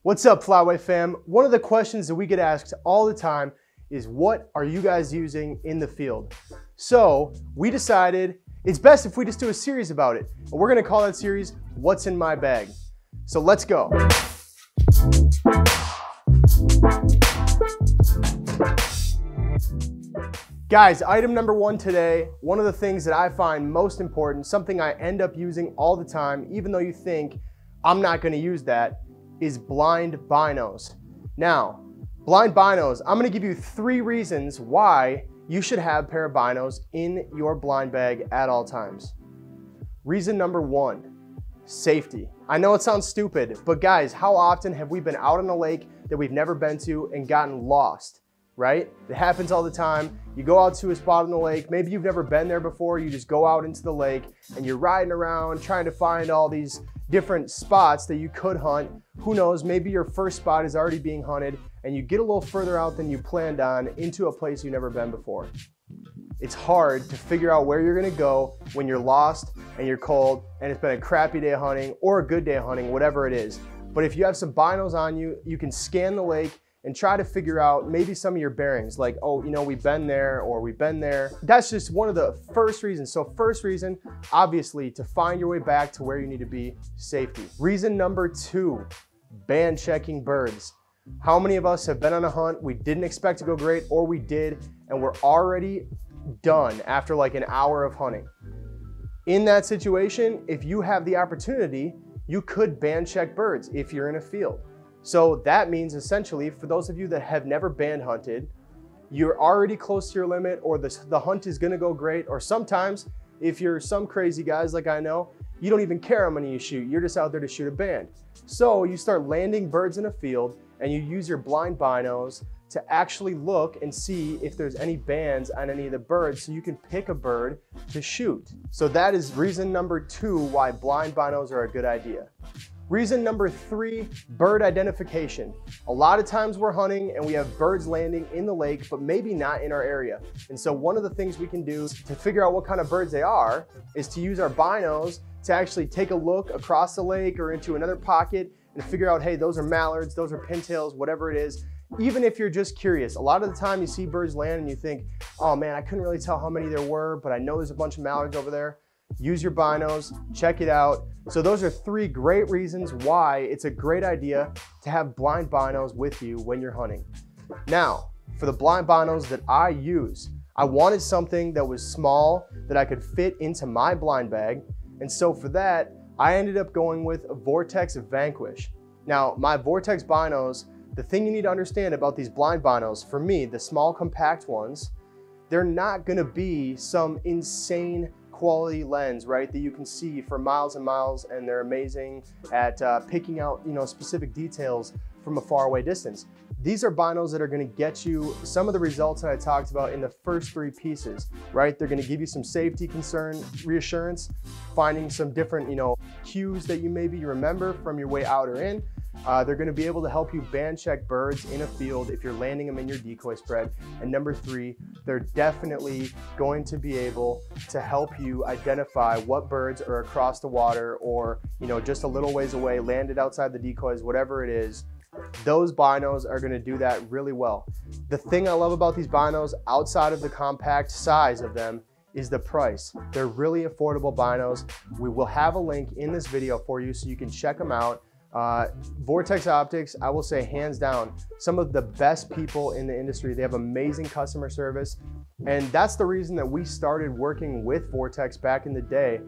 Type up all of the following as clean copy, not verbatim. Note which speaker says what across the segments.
Speaker 1: What's up, Flyway fam? One of the questions that we get asked all the time is, what are you guys using in the field? So we decided it's best if we just do a series about it. And we're gonna call that series, What's in My Bag? So let's go. Guys, item number one today, one of the things that I find most important, something I end up using all the time, even though you think I'm not gonna use that, is blind binos. Now, blind binos, I'm gonna give you 3 reasons why you should have a pair of binos in your blind bag at all times. Reason number 1, safety. I know it sounds stupid, but guys, how often have we been out on a lake that we've never been to and gotten lost, right? It happens all the time. You go out to a spot on the lake, maybe you've never been there before, you just go out into the lake and you're riding around trying to find all these different spots that you could hunt. Who knows, maybe your first spot is already being hunted and you get a little further out than you planned on into a place you've never been before. It's hard to figure out where you're gonna go when you're lost and you're cold and it's been a crappy day of hunting or a good day of hunting, whatever it is. But if you have some binos on you, you can scan the lake and try to figure out maybe some of your bearings, like, oh, you know, we've been there or we've been there. That's just one of the first reasons. So first reason, obviously, to find your way back to where you need to be, safety. Reason number 2, band checking birds. How many of us have been on a hunt, we didn't expect to go great, or we did, and we're already done after like an hour of hunting? In that situation, if you have the opportunity, you could band check birds if you're in a field. So that means essentially, for those of you that have never band hunted, you're already close to your limit, or the hunt is gonna go great, or sometimes if you're some crazy guys like I know, you don't even care how many you shoot, you're just out there to shoot a band. So you start landing birds in a field and you use your blind binos to actually look and see if there's any bands on any of the birds so you can pick a bird to shoot. So that is reason number 2 why blind binos are a good idea. Reason number 3, bird identification. A lot of times we're hunting and we have birds landing in the lake, but maybe not in our area. And so one of the things we can do to figure out what kind of birds they are is to use our binos to actually take a look across the lake or into another pocket and figure out, hey, those are mallards, those are pintails, whatever it is. Even if you're just curious, a lot of the time you see birds land and you think, oh man, I couldn't really tell how many there were, but I know there's a bunch of mallards over there. Use your binos, check it out. So those are 3 great reasons why it's a great idea to have blind binos with you when you're hunting. Now, for the blind binos that I use, I wanted something that was small that I could fit into my blind bag. And so for that, I ended up going with a Vortex Vanquish. Now, my Vortex binos, the thing you need to understand about these blind binos, for me, the small compact ones, they're not gonna be some insane quality lens, right, that you can see for miles and miles, and they're amazing at picking out, you know, specific details from a far away distance. These are binos that are gonna get you some of the results that I talked about in the first 3 pieces, right? They're gonna give you some safety concern, reassurance, finding some different, you know, cues that you maybe remember from your way out or in. They're gonna be able to help you band check birds in a field if you're landing them in your decoy spread. And number 3, they're definitely going to be able to help you identify what birds are across the water or, you know, just a little ways away, landed outside the decoys, whatever it is. Those binos are gonna do that really well. The thing I love about these binos, outside of the compact size of them, is the price. They're really affordable binos. We will have a link in this video for you so you can check them out. Vortex Optics, I will say hands down, some of the best people in the industry. They have amazing customer service. And that's the reason that we started working with Vortex back in the day.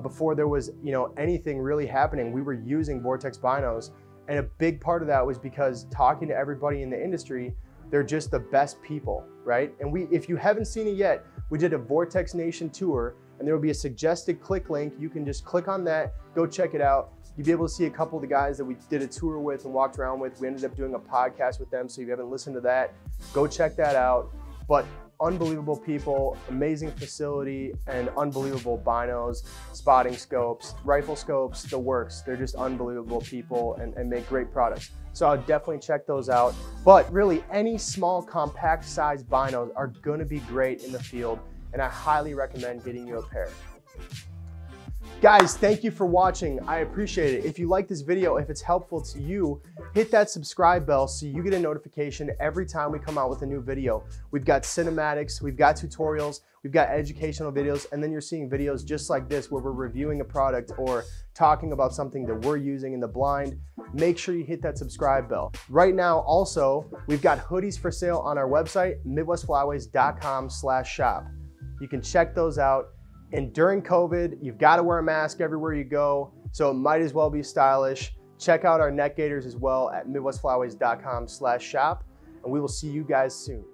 Speaker 1: Before there was, you know, anything really happening, we were using Vortex binos. And a big part of that was because talking to everybody in the industry, they're just the best people, right? And if you haven't seen it yet, we did a Vortex Nation tour and there will be a suggested click link. You can just click on that, go check it out. You'll be able to see a couple of the guys that we did a tour with and walked around with. We ended up doing a podcast with them. So if you haven't listened to that, go check that out. But unbelievable people, amazing facility, and unbelievable binos, spotting scopes, rifle scopes, the works. They're just unbelievable people and make great products. So I'll definitely check those out. But really, any small compact size binos are gonna be great in the field, and I highly recommend getting you a pair. Guys, thank you for watching. I appreciate it. If you like this video, if it's helpful to you, hit that subscribe bell so you get a notification every time we come out with a new video. We've got cinematics, we've got tutorials, we've got educational videos, and then you're seeing videos just like this where we're reviewing a product or talking about something that we're using in the blind. Make sure you hit that subscribe bell. Right now, also, we've got hoodies for sale on our website, midwestflyways.com/shop. You can check those out. And during COVID, you've got to wear a mask everywhere you go, so it might as well be stylish. Check out our neck gaiters as well at midwestflyways.com/shop, and we will see you guys soon.